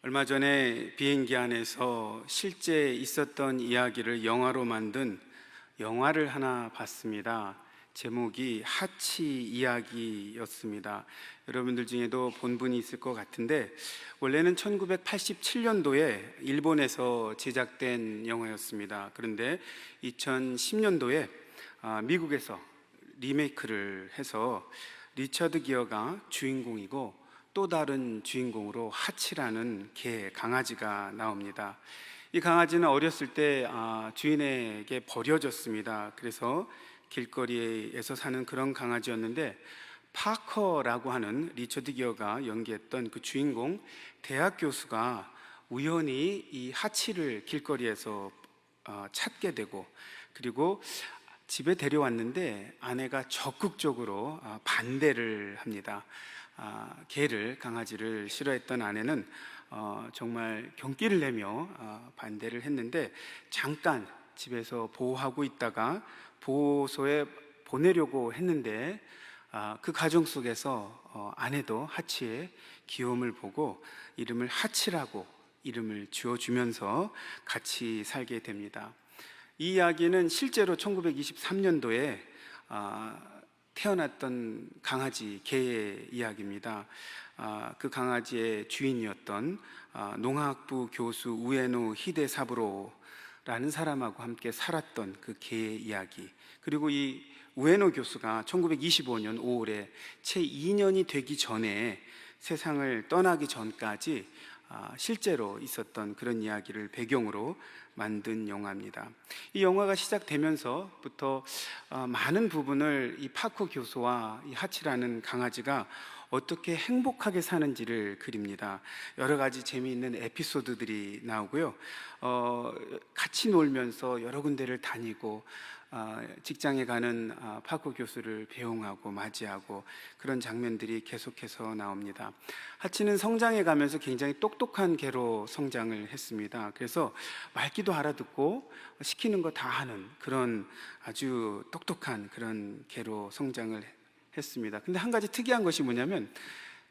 얼마 전에 비행기 안에서 실제 있었던 이야기를 영화로 만든 영화를 하나 봤습니다. 제목이 하치 이야기였습니다. 여러분들 중에도 본 분이 있을 것 같은데, 원래는 1987년도에 일본에서 제작된 영화였습니다. 그런데 2010년도에 미국에서 리메이크를 해서 리처드 기어가 주인공이고 또 다른 주인공으로 하치라는 개 강아지가 나옵니다. 이 강아지는 어렸을 때 주인에게 버려졌습니다. 그래서 길거리에서 사는 그런 강아지였는데, 파커라고 하는 리처드 기어가 연기했던 그 주인공 대학 교수가 우연히 이 하치를 길거리에서 찾게 되고, 그리고 집에 데려왔는데 아내가 적극적으로 반대를 합니다. 개를, 강아지를 싫어했던 아내는 정말 경기를 내며 반대를 했는데, 잠깐 집에서 보호하고 있다가 보호소에 보내려고 했는데 그 가정 속에서 아내도 하치의 귀여움을 보고 이름을 하치라고 이름을 지어주면서 같이 살게 됩니다. 이 이야기는 실제로 1923년도에 태어났던 강아지, 개의 이야기입니다. 그 강아지의 주인이었던 농학부 교수 우에노 히데사부로라는 사람하고 함께 살았던 그 개의 이야기, 그리고 이 우에노 교수가 1925년 5월에 채 2년이 되기 전에 세상을 떠나기 전까지 실제로 있었던 그런 이야기를 배경으로 만든 영화입니다. 이 영화가 시작되면서부터 많은 부분을 이 파커 교수와 이 하치라는 강아지가 어떻게 행복하게 사는지를 그립니다. 여러 가지 재미있는 에피소드들이 나오고요. 같이 놀면서 여러 군데를 다니고 직장에 가는 파커 교수를 배웅하고 맞이하고 그런 장면들이 계속해서 나옵니다. 하치는 성장해 가면서 굉장히 똑똑한 개로 성장을 했습니다. 그래서 말귀도 알아듣고 시키는 거 다 하는 그런 아주 똑똑한 그런 개로 성장을 했습니다. 근데 한 가지 특이한 것이 뭐냐면,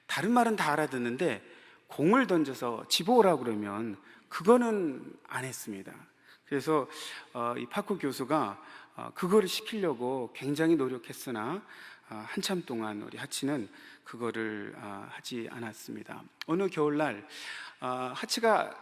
다른 말은 다 알아듣는데 공을 던져서 집어오라고 그러면 그거는 안 했습니다. 그래서 이 파커 교수가 그거를 시키려고 굉장히 노력했으나 한참 동안 우리 하치는 그거를 하지 않았습니다. 어느 겨울날 하치가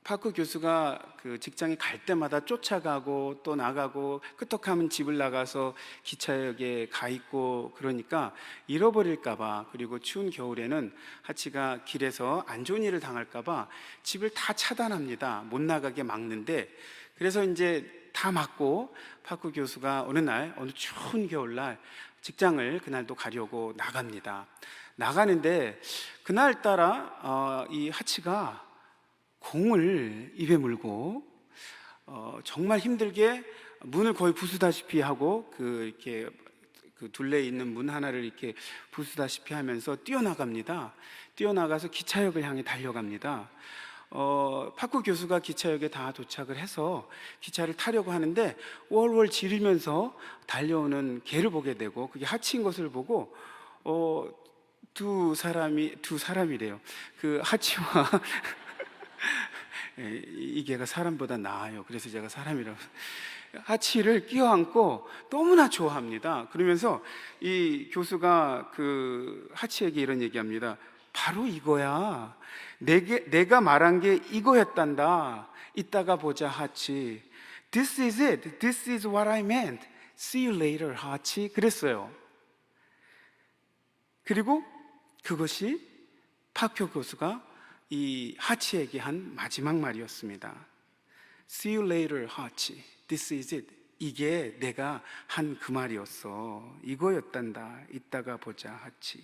파커 교수가 그 직장에 갈 때마다 쫓아가고 또 나가고, 끄떡하면 집을 나가서 기차역에 가 있고 그러니까 잃어버릴까봐, 그리고 추운 겨울에는 하치가 길에서 안 좋은 일을 당할까봐 집을 다 차단합니다. 못 나가게 막는데, 그래서 이제 다 막고 파커 교수가 어느 추운 겨울날 직장을 그날도 가려고 나갑니다. 나가는데 그날따라 이 하치가 공을 입에 물고 정말 힘들게 문을 거의 부수다시피 하고 이렇게 그 둘레에 있는 문 하나를 이렇게 부수다시피 하면서 뛰어나갑니다. 뛰어나가서 기차역을 향해 달려갑니다. 파커 교수가 기차역에 다 도착을 해서 기차를 타려고 하는데 월월 지르면서 달려오는 개를 보게 되고, 그게 하치인 것을 보고 두 사람이래요. 그 하치와 이 개가 사람보다 나아요. 그래서 제가 사람이라고. 하치를 끼어안고 너무나 좋아합니다. 그러면서 이 교수가 그 하치에게 이런 얘기합니다. 바로 이거야. 내가 말한 게 이거였단다. 이따가 보자, 하치. This is it. This is what I meant. See you later, 하치. 그랬어요. 그리고 그것이 파커 교수가 이 하치에게 한 마지막 말이었습니다. See you later, 하치. This is it. 이게 내가 한 그 말이었어. 이거였단다. 이따가 보자, 하치.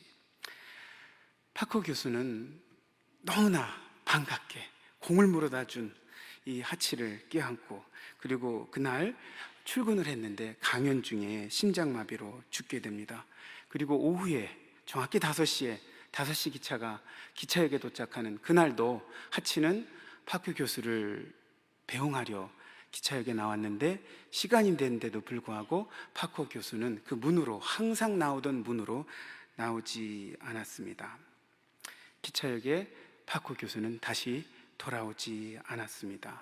파커 교수는 너무나 반갑게 공을 물어다 준 이 하치를 껴안고, 그리고 그날 출근을 했는데 강연 중에 심장마비로 죽게 됩니다. 그리고 오후에 정확히 5시에 5시 기차가 기차역에 도착하는 그날도 하치는 파커 교수를 배웅하려 기차역에 나왔는데, 시간이 됐는데도 불구하고 파커 교수는 그 문으로, 항상 나오던 문으로 나오지 않았습니다. 기차역에 파코 교수는 다시 돌아오지 않았습니다.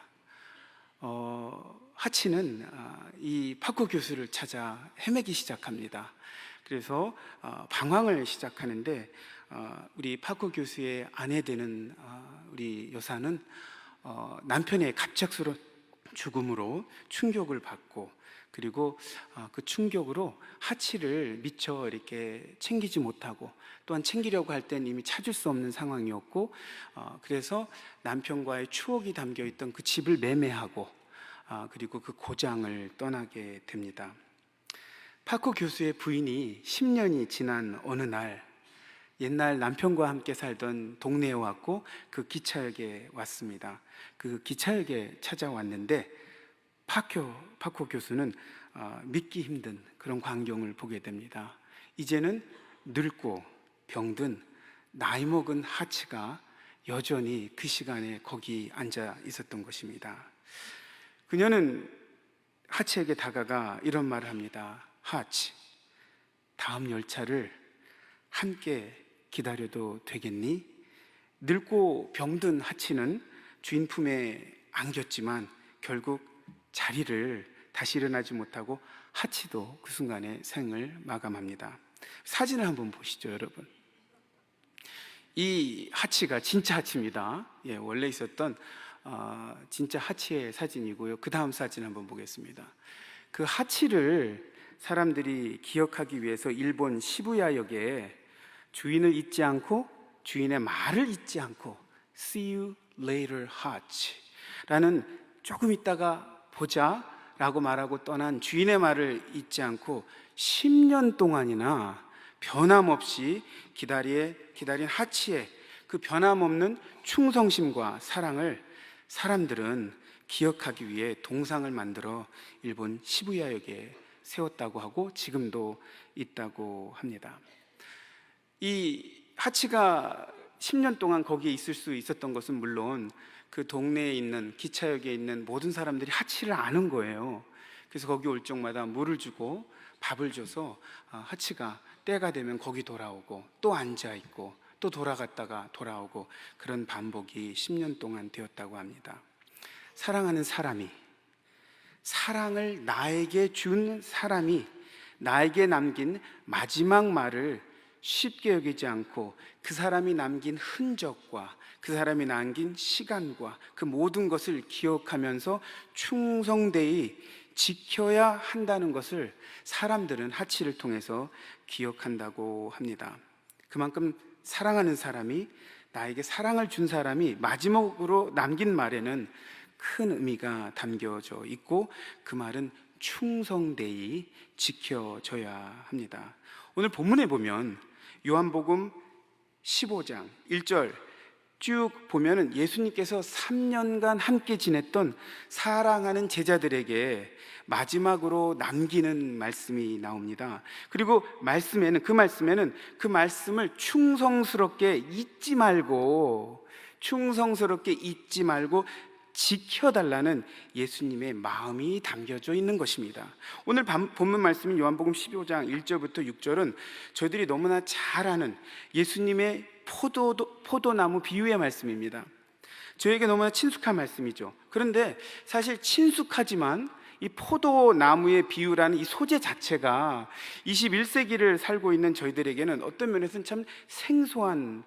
하치는 이 파코 교수를 찾아 헤매기 시작합니다. 그래서 방황을 시작하는데 우리 파코 교수의 아내 되는 우리 여사는 남편의 갑작스러운 죽음으로 충격을 받고, 그리고 그 충격으로 하치를 미처 이렇게 챙기지 못하고, 또한 챙기려고 할 땐 이미 찾을 수 없는 상황이었고, 그래서 남편과의 추억이 담겨있던 그 집을 매매하고, 그리고 그 고장을 떠나게 됩니다. 파코 교수의 부인이 10년이 지난 어느 날 옛날 남편과 함께 살던 동네에 왔고, 그 기차역에 왔습니다. 그 기차역에 찾아왔는데 파코 교수는 믿기 힘든 그런 광경을 보게 됩니다. 이제는 늙고 병든 나이 먹은 하치가 여전히 그 시간에 거기 앉아 있었던 것입니다. 그녀는 하치에게 다가가 이런 말을 합니다. 하치, 다음 열차를 함께 기다려도 되겠니? 늙고 병든 하치는 주인 품에 안겼지만 결국 자리를 다시 일어나지 못하고 하치도 그 순간에 생을 마감합니다. 사진을 한번 보시죠, 여러분. 이 하치가 진짜 하치입니다. 원래 있었던 진짜 하치의 사진이고요. 그 다음 사진 한번 보겠습니다. 그 하치를 사람들이 기억하기 위해서 일본 시부야역에 주인을 잊지 않고 주인의 말을 잊지 않고 See you later, 하치 라는, 조금 있다가 보자 라고 말하고 떠난 주인의 말을 잊지 않고 10년 동안이나 변함없이 기다린 하치의 그 변함없는 충성심과 사랑을 사람들은 기억하기 위해 동상을 만들어 일본 시부야역에 세웠다고 하고 지금도 있다고 합니다. 이 하치가 10년 동안 거기에 있을 수 있었던 것은 물론 그 동네에 있는 기차역에 있는 모든 사람들이 하치를 아는 거예요. 그래서 거기 올 적마다 물을 주고 밥을 줘서 하치가 때가 되면 거기 돌아오고 또 앉아있고 또 돌아갔다가 돌아오고, 그런 반복이 10년 동안 되었다고 합니다. 사랑하는 사람이, 사랑을 나에게 준 사람이 나에게 남긴 마지막 말을 쉽게 여기지 않고 그 사람이 남긴 흔적과 그 사람이 남긴 시간과 그 모든 것을 기억하면서 충성되이 지켜야 한다는 것을 사람들은 하치를 통해서 기억한다고 합니다. 그만큼 사랑하는 사람이, 나에게 사랑을 준 사람이 마지막으로 남긴 말에는 큰 의미가 담겨져 있고, 그 말은 충성되이 지켜져야 합니다. 오늘 본문에 보면 요한복음 15장 1절 쭉 보면은 예수님께서 3년간 함께 지냈던 사랑하는 제자들에게 마지막으로 남기는 말씀이 나옵니다. 그리고 그 말씀에는 그 말씀을 충성스럽게 잊지 말고 지켜달라는 예수님의 마음이 담겨져 있는 것입니다. 오늘 본문 말씀인 요한복음 15장 1절부터 6절은 저희들이 너무나 잘 아는 예수님의 포도나무 비유의 말씀입니다. 저에게 너무나 친숙한 말씀이죠. 그런데 사실 친숙하지만 이 포도나무의 비유라는 이 소재 자체가 21세기를 살고 있는 저희들에게는 어떤 면에서는 참 생소한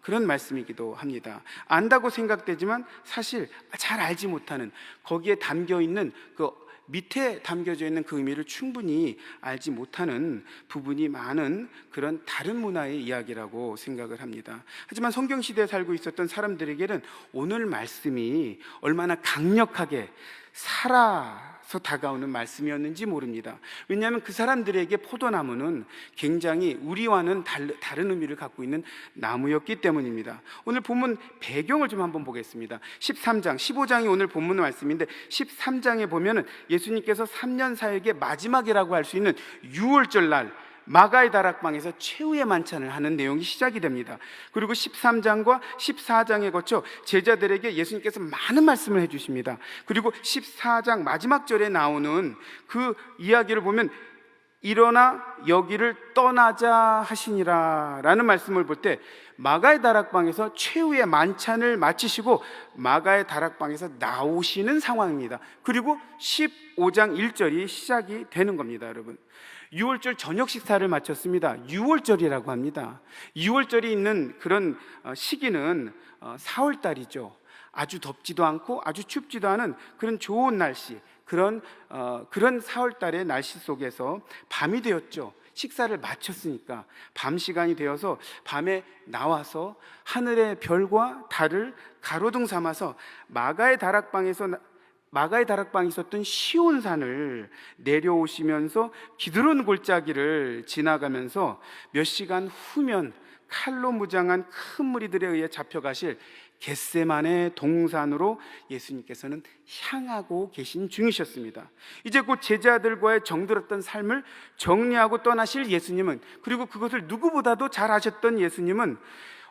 그런 말씀이기도 합니다. 안다고 생각되지만 사실 잘 알지 못하는, 거기에 담겨있는 그 밑에 담겨져 있는 그 의미를 충분히 알지 못하는 부분이 많은 그런 다른 문화의 이야기라고 생각을 합니다. 하지만 성경시대에 살고 있었던 사람들에게는 오늘 말씀이 얼마나 강력하게 살아서 다가오는 말씀이었는지 모릅니다. 왜냐하면 그 사람들에게 포도나무는 굉장히 우리와는 다른 의미를 갖고 있는 나무였기 때문입니다. 오늘 본문 배경을 좀 한번 보겠습니다. 13장, 15장이 오늘 본문 말씀인데 13장에 보면은 예수님께서 3년 사역의 마지막이라고 할 수 있는 유월절 날 마가의 다락방에서 최후의 만찬을 하는 내용이 시작이 됩니다. 그리고 13장과 14장에 거쳐 제자들에게 예수님께서 많은 말씀을 해주십니다. 그리고 14장 마지막 절에 나오는 그 이야기를 보면 일어나 여기를 떠나자 하시니라 라는 말씀을 볼 때 마가의 다락방에서 최후의 만찬을 마치시고 마가의 다락방에서 나오시는 상황입니다. 그리고 15장 1절이 시작이 되는 겁니다. 여러분, 6월절 저녁 식사를 마쳤습니다. 6월절이라고 합니다. 6월절이 있는 그런 시기는 4월달이죠. 아주 덥지도 않고 아주 춥지도 않은 그런 좋은 날씨, 그런 4월달의 날씨 속에서 밤이 되었죠. 식사를 마쳤으니까 밤 시간이 되어서 밤에 나와서 하늘의 별과 달을 가로등 삼아서 마가의 다락방에 있었던 시온산을 내려오시면서 기드론 골짜기를 지나가면서 몇 시간 후면 칼로 무장한 큰 무리들에 의해 잡혀가실 겟세마네 동산으로 예수님께서는 향하고 계신 중이셨습니다. 이제 곧 제자들과의 정들었던 삶을 정리하고 떠나실 예수님은, 그리고 그것을 누구보다도 잘 아셨던 예수님은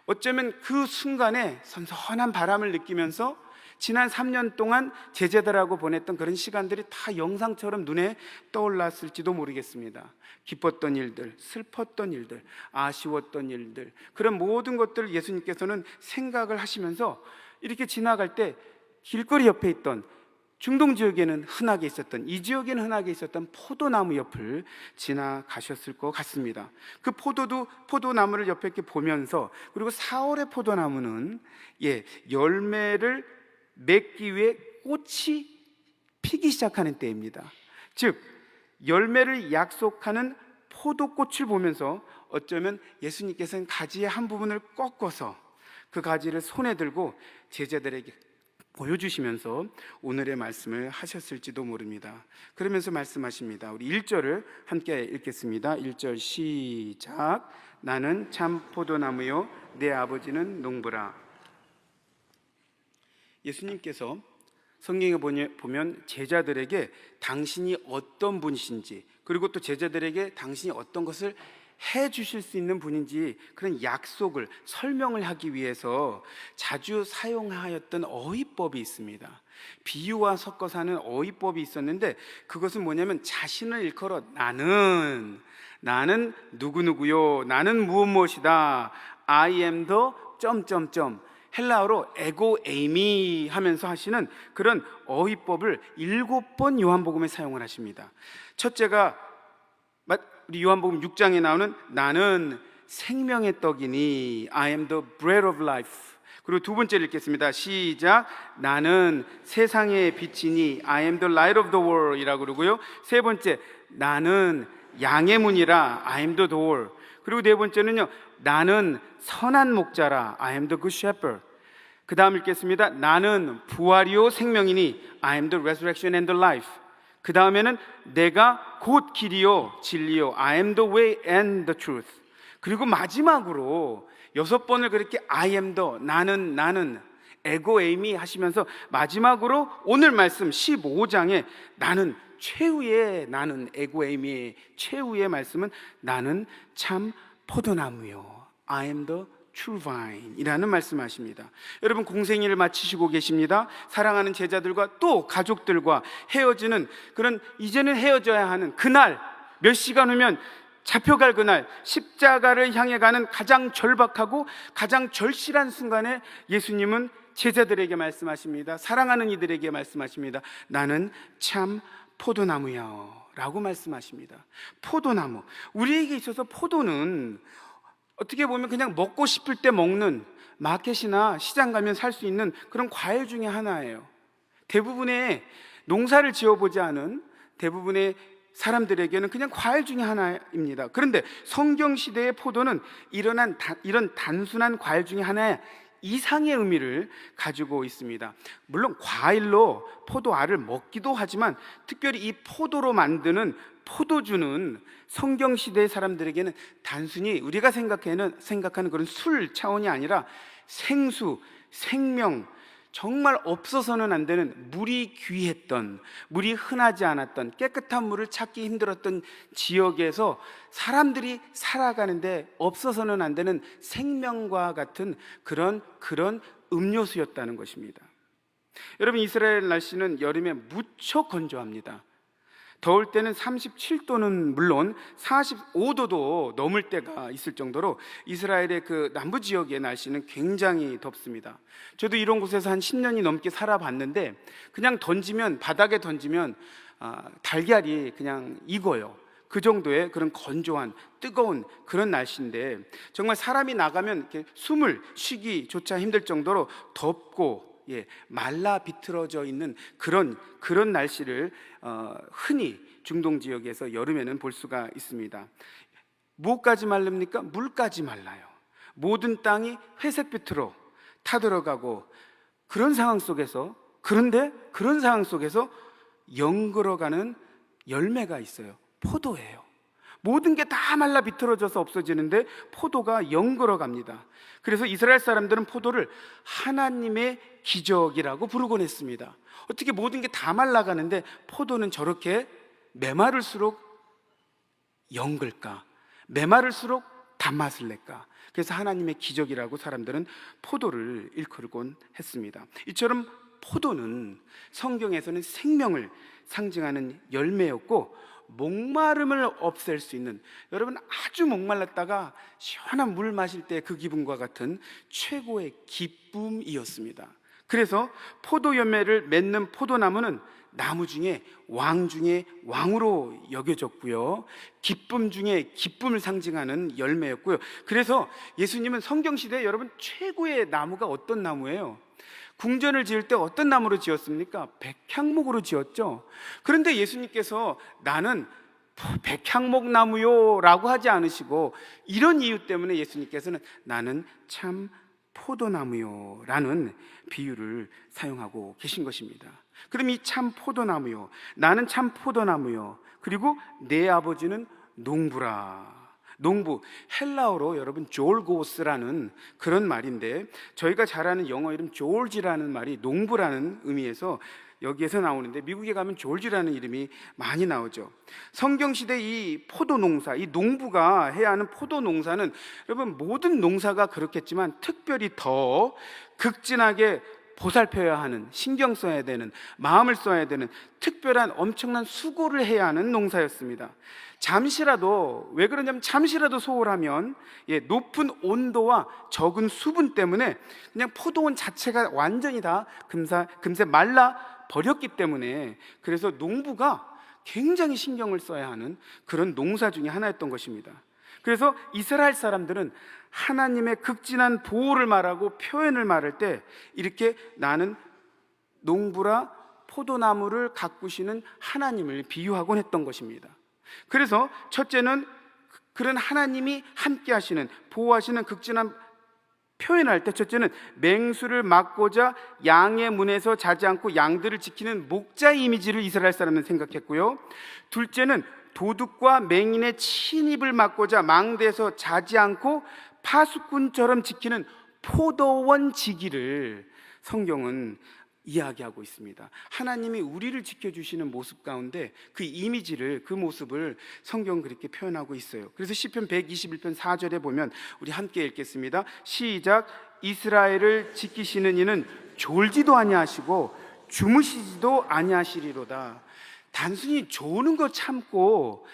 어쩌면 그 순간에 선선한 바람을 느끼면서 지난 3년 동안 제자들하고 보냈던 그런 시간들이 다 영상처럼 눈에 떠올랐을지도 모르겠습니다. 기뻤던 일들, 슬펐던 일들, 아쉬웠던 일들, 그런 모든 것들을 예수님께서는 생각을 하시면서 이렇게 지나갈 때 길거리 옆에 있던, 중동 지역에는 흔하게 있었던, 이 지역에는 흔하게 있었던 포도나무 옆을 지나가셨을 것 같습니다. 그 포도나무를 옆에 이렇게 보면서, 그리고 4월의 포도나무는 열매를 맺기 위해 꽃이 피기 시작하는 때입니다. 즉 열매를 약속하는 포도꽃을 보면서 어쩌면 예수님께서는 가지의 한 부분을 꺾어서 그 가지를 손에 들고 제자들에게 보여주시면서 오늘의 말씀을 하셨을지도 모릅니다. 그러면서 말씀하십니다. 우리 1절을 함께 읽겠습니다. 1절 시작. 나는 참 포도나무요 내 아버지는 농부라. 예수님께서 성경에 보면 제자들에게 당신이 어떤 분이신지, 그리고 또 제자들에게 당신이 어떤 것을 해 주실 수 있는 분인지 그런 약속을 설명을 하기 위해서 자주 사용하였던 어휘법이 있습니다. 비유와 섞어서 하는 어휘법이 있었는데, 그것은 뭐냐면 자신을 일컬어 나는 누구누구요, 나는 무엇이다, I am the 점점점, 헬라어로 에고 에이미 하면서 하시는 그런 어휘법을 7번 요한복음에 사용을 하십니다. 첫째가 우리 요한복음 6장에 나오는 나는 생명의 떡이니 I am the bread of life. 그리고 두 번째를 읽겠습니다. 시작. 나는 세상의 빛이니 I am the light of the world 이라고 그러고요. 세 번째, 나는 양의 문이라 I am the door. 그리고 네 번째는요, 나는 선한 목자라 I am the good shepherd. 그 다음 읽겠습니다. 나는 부활이요 생명이니 I am the resurrection and the life. 그 다음에는 내가 곧 길이요 진리요 I am the way and the truth. 그리고 마지막으로 6번을 그렇게 I am the, 나는 에고 에이미 하시면서 마지막으로 오늘 말씀 15장에 나는 최후의, 나는 에고 에이미의 최후의 말씀은 나는 참 포도나무요 I am the true vine 이라는 말씀하십니다. 여러분, 공생일을 마치시고 계십니다. 사랑하는 제자들과 또 가족들과 헤어지는 그런, 이제는 헤어져야 하는 그날, 몇 시간 후면 잡혀갈 그날, 십자가를 향해 가는 가장 절박하고 가장 절실한 순간에 예수님은 제자들에게 말씀하십니다. 사랑하는 이들에게 말씀하십니다. 나는 참 포도나무야 라고 말씀하십니다. 포도나무, 우리에게 있어서 포도는 어떻게 보면 그냥 먹고 싶을 때 먹는, 마켓이나 시장 가면 살 수 있는 그런 과일 중에 하나예요. 대부분의 농사를 지어보지 않은 대부분의 사람들에게는 그냥 과일 중에 하나입니다. 그런데 성경시대의 포도는 이런 단순한 과일 중에 하나의 이상의 의미를 가지고 있습니다. 물론 과일로 포도알을 먹기도 하지만 특별히 이 포도로 만드는 포도주는 성경시대의 사람들에게는 단순히 우리가 생각하는 그런 술 차원이 아니라 생수, 생명, 정말 없어서는 안 되는, 물이 귀했던, 물이 흔하지 않았던, 깨끗한 물을 찾기 힘들었던 지역에서 사람들이 살아가는데 없어서는 안 되는 생명과 같은 그런 음료수였다는 것입니다. 여러분, 이스라엘 날씨는 여름에 무척 건조합니다. 더울 때는 37도는 물론 45도도 넘을 때가 있을 정도로 이스라엘의 그 남부 지역의 날씨는 굉장히 덥습니다. 저도 이런 곳에서 한 10년이 넘게 살아봤는데 그냥 던지면, 바닥에 던지면 달걀이 그냥 익어요. 그 정도의 그런 건조한 뜨거운 그런 날씨인데, 정말 사람이 나가면 이렇게 숨을 쉬기조차 힘들 정도로 덥고 말라 비틀어져 있는 그런 날씨를 흔히 중동 지역에서 여름에는 볼 수가 있습니다. 무엇까지 마릅니까? 물까지 말라요. 모든 땅이 회색빛으로 타들어가고, 그런데 그런 상황 속에서 연걸어가는 열매가 있어요. 포도예요. 모든 게 다 말라 비틀어져서 없어지는데 포도가 연걸어갑니다. 그래서 이스라엘 사람들은 포도를 하나님의 기적이라고 부르곤 했습니다. 어떻게 모든 게 다 말라가는데 포도는 저렇게 메마를수록 연글까? 메마를수록 단맛을 낼까? 그래서 하나님의 기적이라고 사람들은 포도를 일컬곤 했습니다. 이처럼 포도는 성경에서는 생명을 상징하는 열매였고, 목마름을 없앨 수 있는, 여러분 아주 목말랐다가 시원한 물 마실 때 그 기분과 같은 최고의 기쁨이었습니다. 그래서 포도 열매를 맺는 포도나무는 나무 중에 왕 중에 왕으로 여겨졌고요, 기쁨 중에 기쁨을 상징하는 열매였고요. 그래서 예수님은 성경시대에 여러분 최고의 나무가 어떤 나무예요? 궁전을 지을 때 어떤 나무로 지었습니까? 백향목으로 지었죠. 그런데 예수님께서 나는 백향목 나무요 라고 하지 않으시고, 이런 이유 때문에 예수님께서는 나는 참 포도나무요 라는 비유를 사용하고 계신 것입니다. 그럼 이 참 포도나무요, 나는 참 포도나무요, 그리고 내 아버지는 농부라. 농부, 헬라어로 여러분 졸고스라는 그런 말인데, 저희가 잘 아는 영어 이름 조지라는 말이 농부라는 의미에서 여기에서 나오는데, 미국에 가면 조지라는 이름이 많이 나오죠. 성경시대 이 포도 농사, 이 농부가 해야 하는 포도 농사는 여러분 모든 농사가 그렇겠지만 특별히 더 극진하게 보살펴야 하는, 신경 써야 되는, 마음을 써야 되는 특별한 엄청난 수고를 해야 하는 농사였습니다. 잠시라도, 왜 그러냐면 잠시라도 소홀하면 높은 온도와 적은 수분 때문에 그냥 포도원 자체가 완전히 다 금세 말라 버렸기 때문에, 그래서 농부가 굉장히 신경을 써야 하는 그런 농사 중에 하나였던 것입니다. 그래서 이스라엘 사람들은 하나님의 극진한 보호를 말하고 표현을 말할 때 이렇게 나는 농부라 포도나무를 가꾸시는 하나님을 비유하곤 했던 것입니다. 그래서 첫째는 그런 하나님이 함께 하시는, 보호하시는 극진한 표현할 때, 첫째는 맹수를 막고자 양의 문에서 자지 않고 양들을 지키는 목자의 이미지를 이스라엘 사람은 생각했고요, 둘째는 도둑과 맹인의 침입을 막고자 망대에서 자지 않고 파수꾼처럼 지키는 포도원 지기를 성경은 이야기하고 있습니다. 하나님이 우리를 지켜주시는 모습 가운데 그 이미지를, 그 모습을 성경은 그렇게 표현하고 있어요. 그래서 시편 121편 4절에 보면, 우리 함께 읽겠습니다. 시작. 이스라엘을 지키시는 이는 졸지도 아니하시고 주무시지도 아니하시리로다. 단순히 조는 거 참고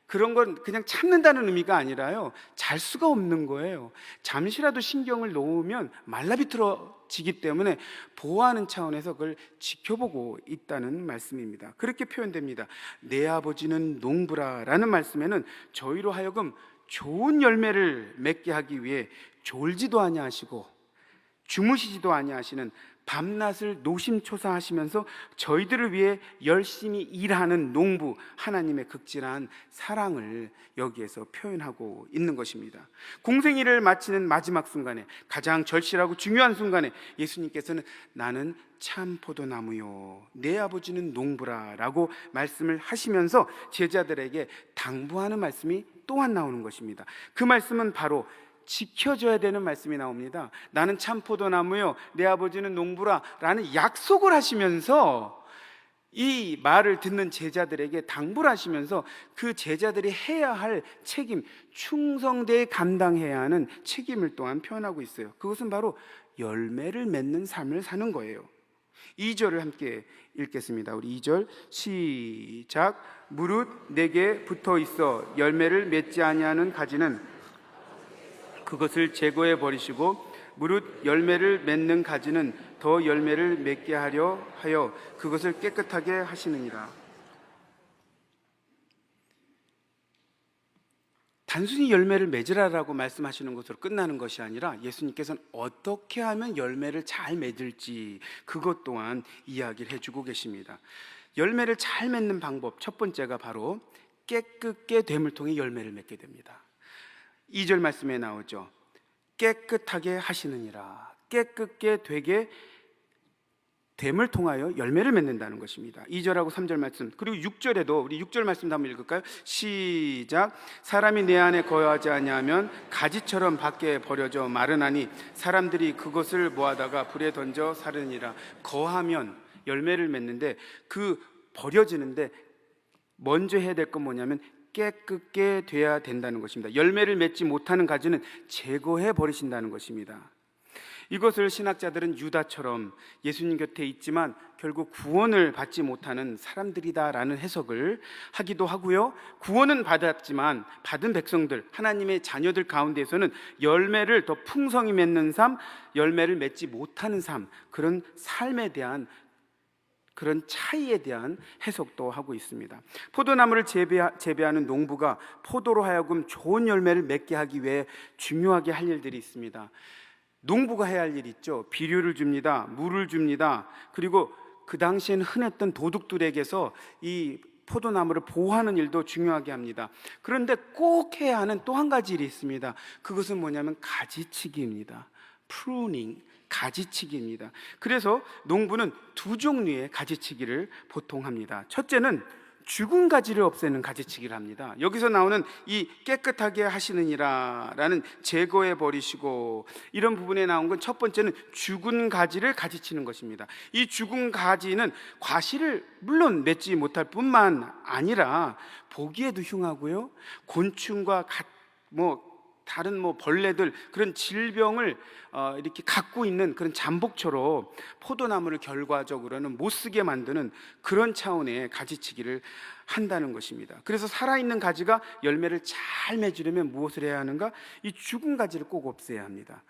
그런 건 그냥 참는다는 의미가 아니라요, 잘 수가 없는 거예요. 잠시라도 신경을 놓으면 말라비틀어지기 때문에 보호하는 차원에서 그걸 지켜보고 있다는 말씀입니다. 그렇게 표현됩니다. 내 아버지는 농부라 라는 말씀에는 저희로 하여금 좋은 열매를 맺게 하기 위해 졸지도 아니하시고 주무시지도 아니하시는, 밤낮을 노심초사하시면서 저희들을 위해 열심히 일하는 농부, 하나님의 극진한 사랑을 여기에서 표현하고 있는 것입니다. 공생일을 마치는 마지막 순간에, 가장 절실하고 중요한 순간에 예수님께서는 나는 참 포도나무요, 내 아버지는 농부라 라고 말씀을 하시면서 제자들에게 당부하는 말씀이 또한 나오는 것입니다. 그 말씀은 바로 지켜줘야 되는 말씀이 나옵니다. 나는 참 포도나무요, 내 아버지는 농부라 라는 약속을 하시면서 이 말을 듣는 제자들에게 당부를 하시면서 그 제자들이 해야 할 책임, 충성되게 감당해야 하는 책임을 또한 표현하고 있어요. 그것은 바로 열매를 맺는 삶을 사는 거예요. 2절을 함께 읽겠습니다. 우리 2절 시작. 무릇 내게 붙어 있어 열매를 맺지 아니하는 가지는 그것을 제거해 버리시고 무릇 열매를 맺는 가지는 더 열매를 맺게 하려 하여 그것을 깨끗하게 하시느니라. 단순히 열매를 맺으라라고 말씀하시는 것으로 끝나는 것이 아니라 예수님께서는 어떻게 하면 열매를 잘 맺을지 그것 또한 이야기를 해주고 계십니다. 열매를 잘 맺는 방법 첫 번째가 바로 깨끗게 됨을 통해 열매를 맺게 됩니다. 2절 말씀에 나오죠. 깨끗하게 하시느니라. 깨끗게 되게 됨을 통하여 열매를 맺는다는 것입니다. 2절하고 3절 말씀, 그리고 6절에도 우리 6절 말씀도 한번 읽을까요? 시작. 사람이 내 안에 거하지 아니하면 가지처럼 밖에 버려져 마르나니 사람들이 그것을 모아다가 불에 던져 사르니라. 거하면 열매를 맺는데 그 버려지는데 먼저 해야 될 건 뭐냐면 깨끗게 돼야 된다는 것입니다. 열매를 맺지 못하는 가지는 제거해 버리신다는 것입니다. 이것을 신학자들은 유다처럼 예수님 곁에 있지만 결국 구원을 받지 못하는 사람들이다라는 해석을 하기도 하고요. 구원은 받았지만 받은 백성들, 하나님의 자녀들 가운데에서는 열매를 더 풍성히 맺는 삶, 열매를 맺지 못하는 삶, 그런 삶에 대한 그런 차이에 대한 해석도 하고 있습니다. 포도나무를 재배하는 농부가 포도로 하여금 좋은 열매를 맺게 하기 위해 중요하게 할 일들이 있습니다. 농부가 해야 할 일이 있죠. 비료를 줍니다. 물을 줍니다. 그리고 그 당시에는 흔했던 도둑들에게서 이 포도나무를 보호하는 일도 중요하게 합니다. 그런데 꼭 해야 하는 또 한 가지 일이 있습니다. 그것은 뭐냐면 가지치기입니다. pruning, 가지치기입니다. 그래서 농부는 두 종류의 가지치기를 보통 합니다. 첫째는 죽은 가지를 없애는 가지치기를 합니다. 여기서 나오는 이 깨끗하게 하시느니라 라는 제거해 버리시고 이런 부분에 나온 건 첫 번째는 죽은 가지를 가지치는 것입니다. 이 죽은 가지는 과실을 물론 맺지 못할 뿐만 아니라 보기에도 흉하고요, 곤충과 다른 벌레들, 그런 질병을 이렇게 갖고 있는 그런 잠복처럼 포도나무를 결과적으로는 못 쓰게 만드는 그런 차원의 가지치기를 한다는 것입니다. 그래서 살아있는 가지가 열매를 잘 맺으려면 무엇을 해야 하는가? 이 죽은 가지를 꼭 없애야 합니다.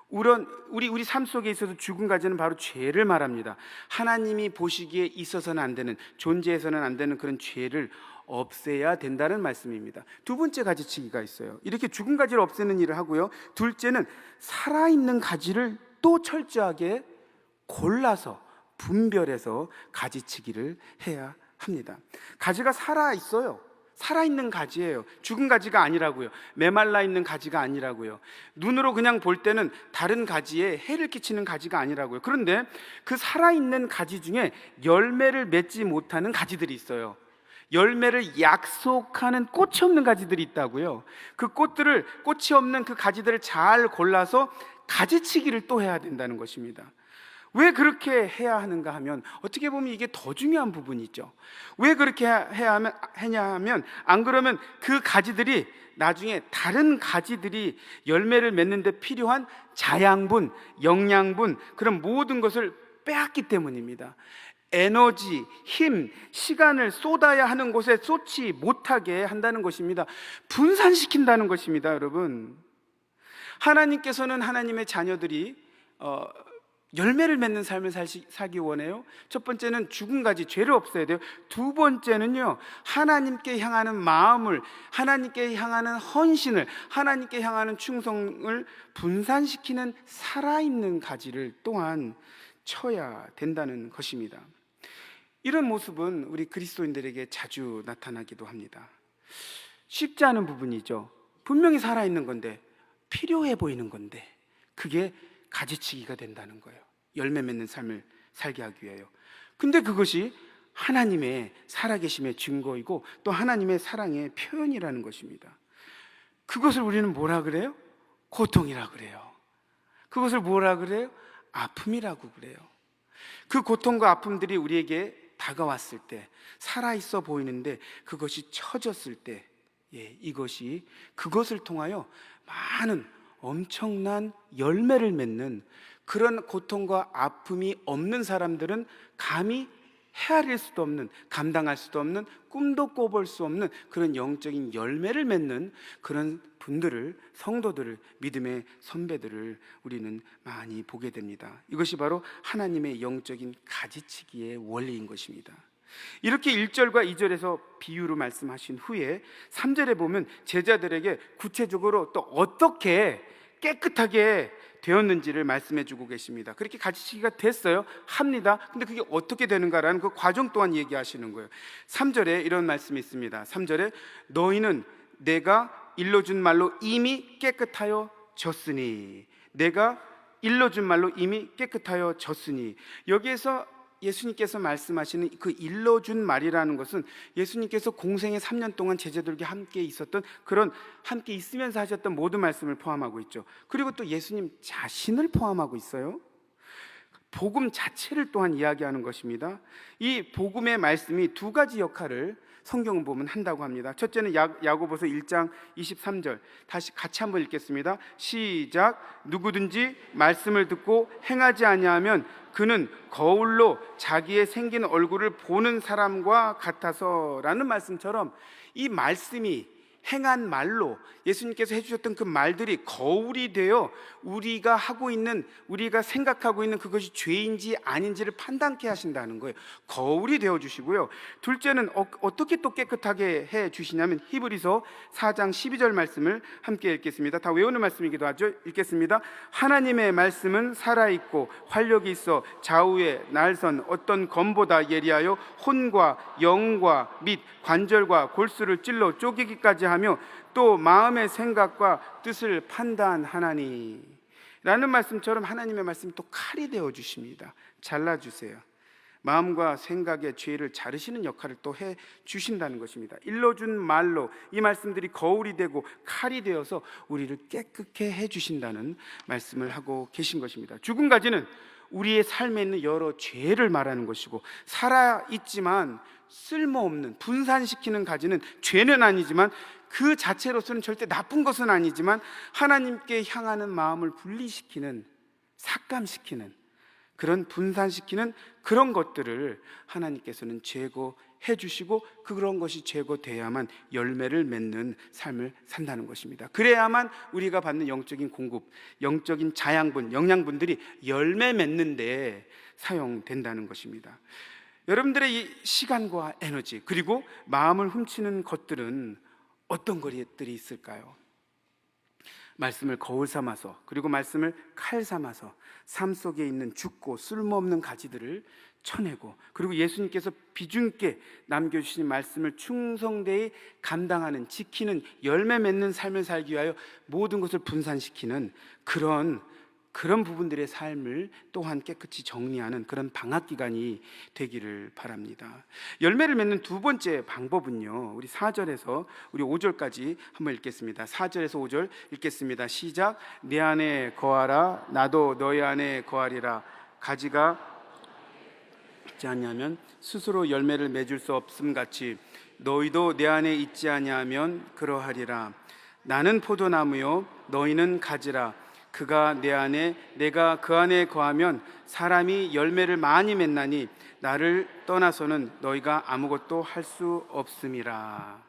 우리 삶 속에 있어서 죽은 가지는 바로 죄를 말합니다. 하나님이 보시기에 있어서는 안 되는, 존재해서는 안 되는 그런 죄를 없애야 된다는 말씀입니다. 두 번째 가지치기가 있어요. 이렇게 죽은 가지를 없애는 일을 하고요. 둘째는 살아있는 가지를 또 철저하게 골라서 분별해서 가지치기를 해야 합니다. 가지가 살아있어요. 살아있는 가지예요. 죽은 가지가 아니라고요. 메말라 있는 가지가 아니라고요. 눈으로 그냥 볼 때는 다른 가지에 해를 끼치는 가지가 아니라고요. 그런데 그 살아있는 가지 중에 열매를 맺지 못하는 가지들이 있어요. 열매를 약속하는 꽃이 없는 가지들이 있다고요. 그 꽃이 없는 그 가지들을 잘 골라서 가지치기를 또 해야 된다는 것입니다. 왜 그렇게 해야 하는가 하면 어떻게 보면 이게 더 중요한 부분이죠. 왜 그렇게 하냐 하면 안 그러면 그 가지들이 나중에 다른 가지들이 열매를 맺는데 필요한 자양분, 영양분, 그런 모든 것을 빼앗기 때문입니다. 에너지, 힘, 시간을 쏟아야 하는 곳에 쏟지 못하게 한다는 것입니다. 분산시킨다는 것입니다, 여러분. 하나님께서는 하나님의 자녀들이 열매를 맺는 삶을 살기 원해요. 첫 번째는 죽은 가지, 죄를 없애야 돼요. 두 번째는요, 하나님께 향하는 마음을, 하나님께 향하는 헌신을, 하나님께 향하는 충성을 분산시키는 살아있는 가지를 또한 쳐야 된다는 것입니다. 이런 모습은 우리 그리스도인들에게 자주 나타나기도 합니다. 쉽지 않은 부분이죠. 분명히 살아있는 건데, 필요해 보이는 건데, 그게 가지치기가 된다는 거예요. 열매 맺는 삶을 살게 하기 위해요. 근데 그것이 하나님의 살아계심의 증거이고 또 하나님의 사랑의 표현이라는 것입니다. 그것을 우리는 뭐라 그래요? 고통이라 그래요. 그것을 뭐라 그래요? 아픔이라고 그래요. 그 고통과 아픔들이 우리에게 다가왔을 때, 살아있어 보이는데 그것이 처졌을 때, 그것을 통하여 많은 엄청난 열매를 맺는 그런 고통과 아픔이 없는 사람들은 감히 헤아릴 수도 없는, 감당할 수도 없는, 꿈도 꿔볼 수 없는 그런 영적인 열매를 맺는 그런 분들을, 성도들을, 믿음의 선배들을 우리는 많이 보게 됩니다. 이것이 바로 하나님의 영적인 가지치기의 원리인 것입니다. 이렇게 1절과 2절에서 비유로 말씀하신 후에 3절에 보면 제자들에게 구체적으로 또 어떻게 깨끗하게 되었는지를 말씀해 주고 계십니다. 그렇게 가지치기가 됐어요? 합니다. 근데 그게 어떻게 되는가라는 그 과정 또한 얘기하시는 거예요. 3절에 이런 말씀이 있습니다. 3절에 너희는 내가 일러준 말로 이미 깨끗하여 졌으니, 내가 일러준 말로 이미 깨끗하여 졌으니, 여기에서 예수님께서 말씀하시는 그 일러준 말이라는 것은 예수님께서 공생의 3년 동안 제자들과 함께 있었던, 그런 함께 있으면서 하셨던 모든 말씀을 포함하고 있죠. 그리고 또 예수님 자신을 포함하고 있어요. 복음 자체를 또한 이야기하는 것입니다. 이 복음의 말씀이 두 가지 역할을 성경을 보면 한다고 합니다. 첫째는 야고보서 1장 23절, 다시 같이 한번 읽겠습니다. 시작. 누구든지 말씀을 듣고 행하지 아니하면 그는 거울로 자기의 생긴 얼굴을 보는 사람과 같아서, 라는 말씀처럼 이 말씀이 행한 말로 예수님께서 해주셨던 그 말들이 거울이 되어 우리가 하고 있는, 우리가 생각하고 있는 그것이 죄인지 아닌지를 판단케 하신다는 거예요. 거울이 되어 주시고요. 둘째는 어떻게 또 깨끗하게 해 주시냐면 히브리서 4장 12절 말씀을 함께 읽겠습니다. 다 외우는 말씀이기도 하죠. 읽겠습니다. 하나님의 말씀은 살아있고 활력이 있어 좌우에 날선 어떤 검보다 예리하여 혼과 영과 및 관절과 골수를 찔러 쪼개기까지 하며 또 마음의 생각과 뜻을 판단하나니, 라는 말씀처럼 하나님의 말씀이 또 칼이 되어 주십니다. 잘라주세요. 마음과 생각의 죄를 자르시는 역할을 또 해 주신다는 것입니다. 일러준 말로 이 말씀들이 거울이 되고 칼이 되어서 우리를 깨끗게 해 주신다는 말씀을 하고 계신 것입니다. 죽음까지는 우리의 삶에 있는 여러 죄를 말하는 것이고, 살아있지만 쓸모없는, 분산시키는 가지는 죄는 아니지만 그 자체로서는 절대 나쁜 것은 아니지만 하나님께 향하는 마음을 분리시키는, 삭감시키는, 그런 분산시키는 그런 것들을 하나님께서는 제거해 주시고, 그런 것이 제거돼야만 열매를 맺는 삶을 산다는 것입니다. 그래야만 우리가 받는 영적인 공급, 영적인 자양분, 영양분들이 열매 맺는 데 사용된다는 것입니다. 여러분들의 이 시간과 에너지, 그리고 마음을 훔치는 것들은 어떤 것들이 있을까요? 말씀을 거울 삼아서, 그리고 말씀을 칼 삼아서 삶 속에 있는 죽고 쓸모없는 가지들을 쳐내고, 그리고 예수님께서 비중있게 남겨주신 말씀을 충성되이 감당하는, 지키는, 열매 맺는 삶을 살기 위하여 모든 것을 분산시키는 그런 부분들의 삶을 또한 깨끗이 정리하는 그런 방학기간이 되기를 바랍니다. 열매를 맺는 두 번째 방법은요, 우리 4절에서 우리 5절까지 한번 읽겠습니다. 4절에서 5절 읽겠습니다. 시작. 내 안에 거하라, 나도 너희 안에 거하리라. 가지가 있지 아니하면 스스로 열매를 맺을 수 없음 같이 너희도 내 안에 있지 아니하면 그러하리라. 나는 포도나무요 너희는 가지라. 그가 내 안에, 내가 그 안에 거하면 사람이 열매를 많이 맺나니 나를 떠나서는 너희가 아무것도 할 수 없음이라.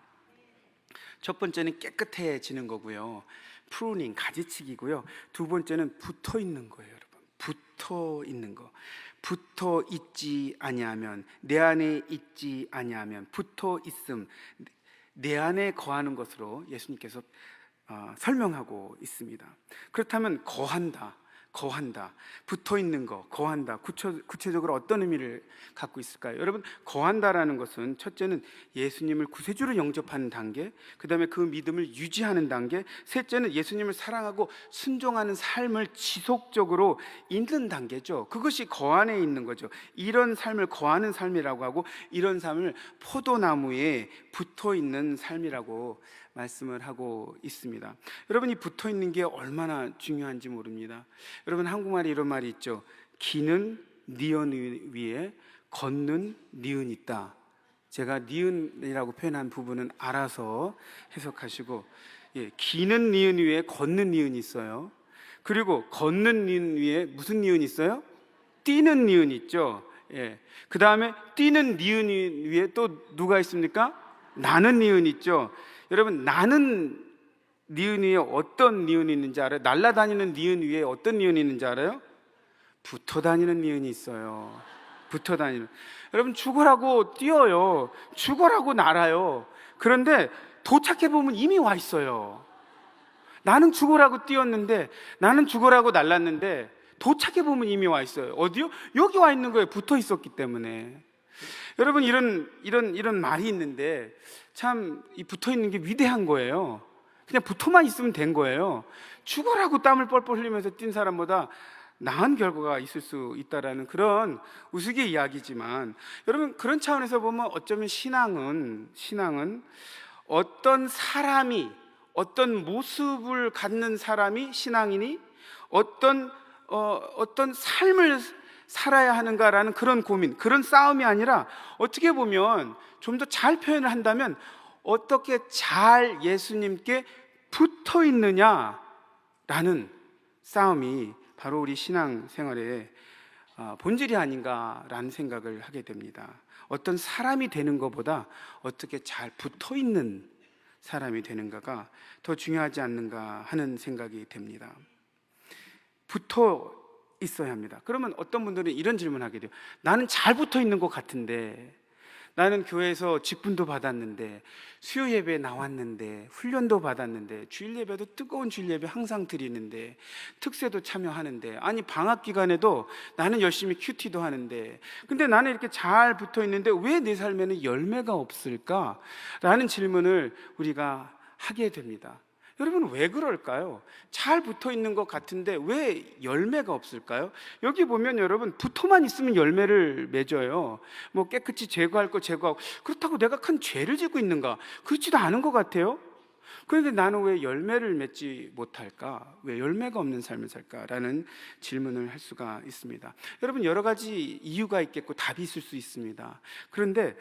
첫 번째는 깨끗해지는 거고요, 프루닝, 가지치기고요. 두 번째는 붙어 있는 거예요, 여러분. 붙어 있는 거. 붙어 있지 아니하면, 내 안에 있지 아니하면, 붙어 있음, 내 안에 거하는 것으로 예수님께서 설명하고 있습니다. 그렇다면 거한다, 붙어 있는 거, 거한다, 구체적으로 어떤 의미를 갖고 있을까요? 여러분, 거한다라는 것은 첫째는 예수님을 구세주로 영접하는 단계, 그 다음에 그 믿음을 유지하는 단계, 셋째는 예수님을 사랑하고 순종하는 삶을 지속적으로 있는 단계죠. 그것이 거안에 있는 거죠. 이런 삶을 거하는 삶이라고 하고, 이런 삶을 포도나무에 붙어 있는 삶이라고 말씀을 하고 있습니다. 여러분, 이 붙어 있는 게 얼마나 중요한지 모릅니다. 여러분, 한국말에 이런 말이 있죠. 기는 니은 위에 걷는 니은 있다. 제가 니은이라고 표현한 부분은 알아서 해석하시고, 기는 니은 위에 걷는 니은이 있어요. 그리고 걷는 니은 위에 무슨 니은이 있어요? 뛰는 니은이 있죠. 예. 그 다음에 뛰는 니은 위에 또 누가 있습니까? 나는 니은이 있죠. 여러분, 나는 니은 위에 어떤 니은이 있는지 알아요? 날아다니는 니은 위에 어떤 니은이 있는지 알아요? 붙어 다니는 니은이 있어요. 붙어 다니는. 여러분, 죽으라고 뛰어요. 죽으라고 날아요. 그런데 도착해 보면 이미 와 있어요. 나는 죽으라고 뛰었는데, 나는 죽으라고 날랐는데 도착해 보면 이미 와 있어요. 어디요? 여기 와 있는 거예요. 붙어 있었기 때문에. 여러분, 이런 말이 있는데 참 이 붙어 있는 게 위대한 거예요. 그냥 붙어만 있으면 된 거예요. 죽으라고 땀을 뻘뻘 흘리면서 뛴 사람보다 나은 결과가 있을 수 있다라는 그런 우스개 이야기지만, 여러분, 그런 차원에서 보면 어쩌면 신앙은 어떤 사람이, 어떤 모습을 갖는 사람이 신앙이니 어떤 삶을 살아야 하는가라는 그런 고민, 그런 싸움이 아니라, 어떻게 보면 좀 더 잘 표현을 한다면 어떻게 잘 예수님께 붙어 있느냐라는 싸움이 바로 우리 신앙생활의 본질이 아닌가라는 생각을 하게 됩니다. 어떤 사람이 되는 것보다 어떻게 잘 붙어 있는 사람이 되는가가 더 중요하지 않는가 하는 생각이 됩니다. 붙어 있어야 합니다. 그러면 어떤 분들은 이런 질문하게 돼요. 나는 잘 붙어 있는 것 같은데, 나는 교회에서 직분도 받았는데, 수요 예배에 나왔는데, 훈련도 받았는데, 주일 예배도 뜨거운 주일 예배 항상 드리는데, 특세도 참여하는데, 아니 방학 기간에도 나는 열심히 큐티도 하는데, 근데 나는 이렇게 잘 붙어 있는데 왜 내 삶에는 열매가 없을까? 라는 질문을 우리가 하게 됩니다. 여러분, 왜 그럴까요? 잘 붙어 있는 것 같은데 왜 열매가 없을까요? 여기 보면 여러분, 붙어만 있으면 열매를 맺어요. 뭐 깨끗이 제거할 거 제거하고. 그렇다고 내가 큰 죄를 짓고 있는가? 그렇지도 않은 것 같아요. 그런데 나는 왜 열매를 맺지 못할까? 왜 열매가 없는 삶을 살까라는 질문을 할 수가 있습니다. 여러분, 여러 가지 이유가 있겠고 답이 있을 수 있습니다. 그런데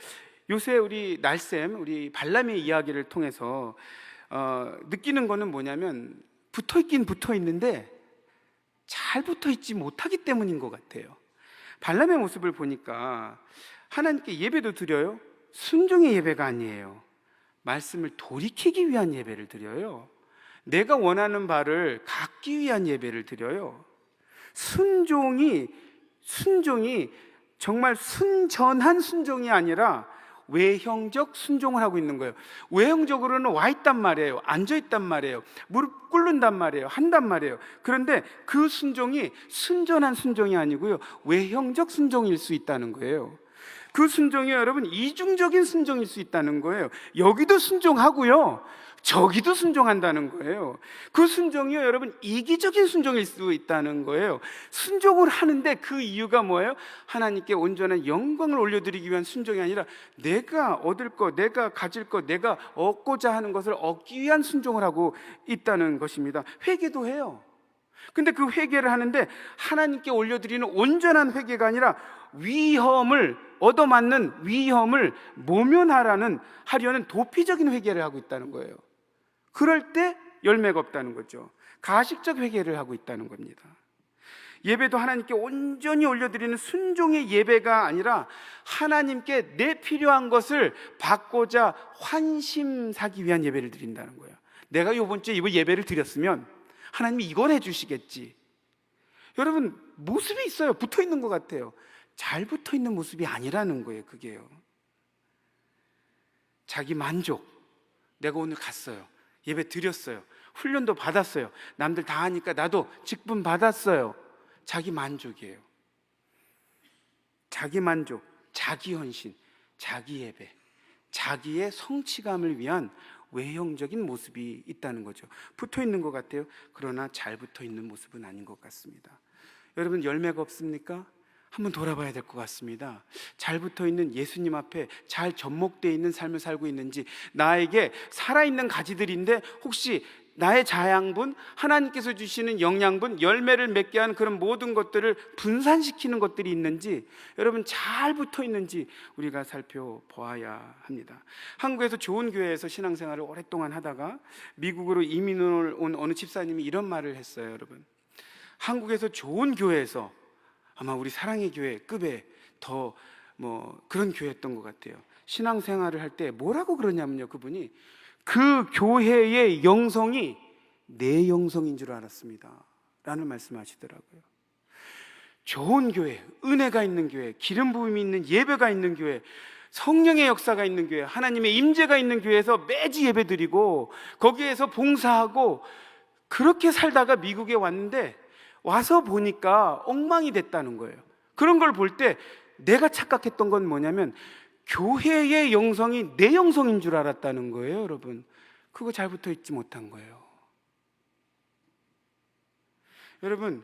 요새 우리 날쌤, 우리 발람의 이야기를 통해서 느끼는 거는 뭐냐면, 붙어 있긴 붙어 있는데 잘 붙어 있지 못하기 때문인 것 같아요. 발람의 모습을 보니까 하나님께 예배도 드려요. 순종의 예배가 아니에요. 말씀을 돌이키기 위한 예배를 드려요. 내가 원하는 바를 갖기 위한 예배를 드려요. 순종이 정말 순전한 순종이 아니라 외형적 순종을 하고 있는 거예요. 외형적으로는 와 있단 말이에요. 앉아 있단 말이에요. 무릎 꿇는단 말이에요. 한단 말이에요. 그런데 그 순종이 순전한 순종이 아니고요, 외형적 순종일 수 있다는 거예요. 그 순종이 여러분 이중적인 순종일 수 있다는 거예요. 여기도 순종하고요, 저기도 순종한다는 거예요. 그 순종이요, 여러분 이기적인 순종일 수 있다는 거예요. 순종을 하는데 그 이유가 뭐예요? 하나님께 온전한 영광을 올려드리기 위한 순종이 아니라 내가 얻을 것, 내가 가질 것, 내가 얻고자 하는 것을 얻기 위한 순종을 하고 있다는 것입니다. 회개도 해요. 근데 그 회개를 하는데 하나님께 올려드리는 온전한 회개가 아니라 위험을 얻어맞는 위험을 모면하려는 도피적인 회개를 하고 있다는 거예요. 그럴 때 열매가 없다는 거죠. 가식적 회개를 하고 있다는 겁니다. 예배도 하나님께 온전히 올려드리는 순종의 예배가 아니라 하나님께 내 필요한 것을 받고자 환심 사기 위한 예배를 드린다는 거예요. 내가 이번 주에 이 예배를 드렸으면 하나님이 이걸 해주시겠지. 여러분, 모습이 있어요. 붙어 있는 것 같아요. 잘 붙어 있는 모습이 아니라는 거예요. 그게요, 자기 만족. 내가 오늘 갔어요. 예배 드렸어요. 훈련도 받았어요. 남들 다 하니까 나도 직분 받았어요. 자기 만족이에요. 자기 만족, 자기 헌신, 자기 예배, 자기의 성취감을 위한 외형적인 모습이 있다는 거죠. 붙어 있는 것 같아요. 그러나 잘 붙어 있는 모습은 아닌 것 같습니다. 여러분, 열매가 없습니까? 한번 돌아봐야 될 것 같습니다. 잘 붙어 있는 예수님 앞에 잘 접목되어 있는 삶을 살고 있는지, 나에게 살아있는 가지들인데 혹시 나의 자양분, 하나님께서 주시는 영양분, 열매를 맺게 하는 그런 모든 것들을 분산시키는 것들이 있는지, 여러분 잘 붙어 있는지 우리가 살펴보아야 합니다. 한국에서 좋은 교회에서 신앙생활을 오랫동안 하다가 미국으로 이민을 온 어느 집사님이 이런 말을 했어요. 여러분, 한국에서 좋은 교회에서 아마 우리 사랑의 교회 급의 더 그런 교회였던 것 같아요. 신앙생활을 할 때 뭐라고 그러냐면요, 그분이 그 교회의 영성이 내 영성인 줄 알았습니다 라는 말씀하시더라고요. 좋은 교회, 은혜가 있는 교회, 기름 부음이 있는 예배가 있는 교회, 성령의 역사가 있는 교회, 하나님의 임재가 있는 교회에서 매주 예배드리고 거기에서 봉사하고 그렇게 살다가 미국에 왔는데 와서 보니까 엉망이 됐다는 거예요. 그런 걸 볼 때 내가 착각했던 건 뭐냐면 교회의 영성이 내 영성인 줄 알았다는 거예요. 여러분, 그거 잘 붙어 있지 못한 거예요. 여러분,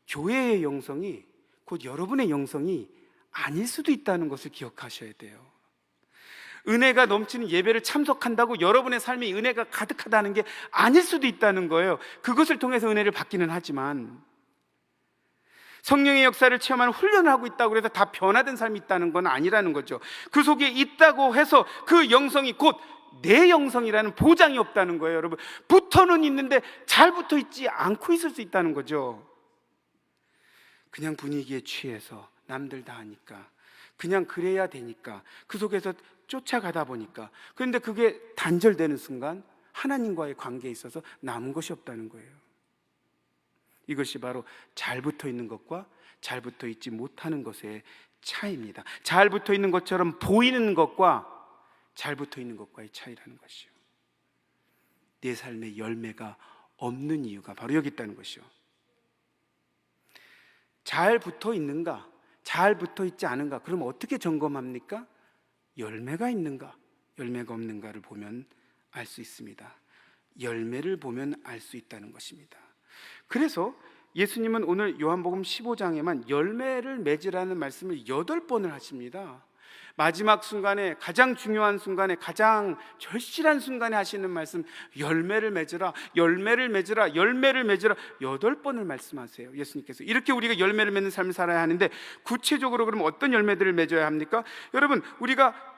교회의 영성이 곧 여러분의 영성이 아닐 수도 있다는 것을 기억하셔야 돼요. 은혜가 넘치는 예배를 참석한다고 여러분의 삶이 은혜가 가득하다는 게 아닐 수도 있다는 거예요. 그것을 통해서 은혜를 받기는 하지만 성령의 역사를 체험하는 훈련을 하고 있다고 해서 다 변화된 삶이 있다는 건 아니라는 거죠. 그 속에 있다고 해서 그 영성이 곧 내 영성이라는 보장이 없다는 거예요. 여러분, 붙어는 있는데 잘 붙어 있지 않고 있을 수 있다는 거죠. 그냥 분위기에 취해서 남들 다 하니까 그냥 그래야 되니까 그 속에서 쫓아가다 보니까, 그런데 그게 단절되는 순간 하나님과의 관계에 있어서 남은 것이 없다는 거예요. 이것이 바로 잘 붙어 있는 것과 잘 붙어 있지 못하는 것의 차이입니다. 잘 붙어 있는 것처럼 보이는 것과 잘 붙어 있는 것과의 차이라는 것이요. 내 삶의 열매가 없는 이유가 바로 여기 있다는 것이요. 잘 붙어 있는가, 잘 붙어 있지 않은가, 그럼 어떻게 점검합니까? 열매가 있는가, 열매가 없는가를 보면 알 수 있습니다. 열매를 보면 알 수 있다는 것입니다. 그래서 예수님은 오늘 요한복음 15장에만 열매를 맺으라는 말씀을 8번을 하십니다. 마지막 순간에, 가장 중요한 순간에, 가장 절실한 순간에 하시는 말씀, 열매를 맺으라, 열매를 맺으라, 열매를 맺으라 8번을 말씀하세요. 예수님께서 이렇게 우리가 열매를 맺는 삶을 살아야 하는데, 구체적으로 그럼 어떤 열매들을 맺어야 합니까? 여러분, 우리가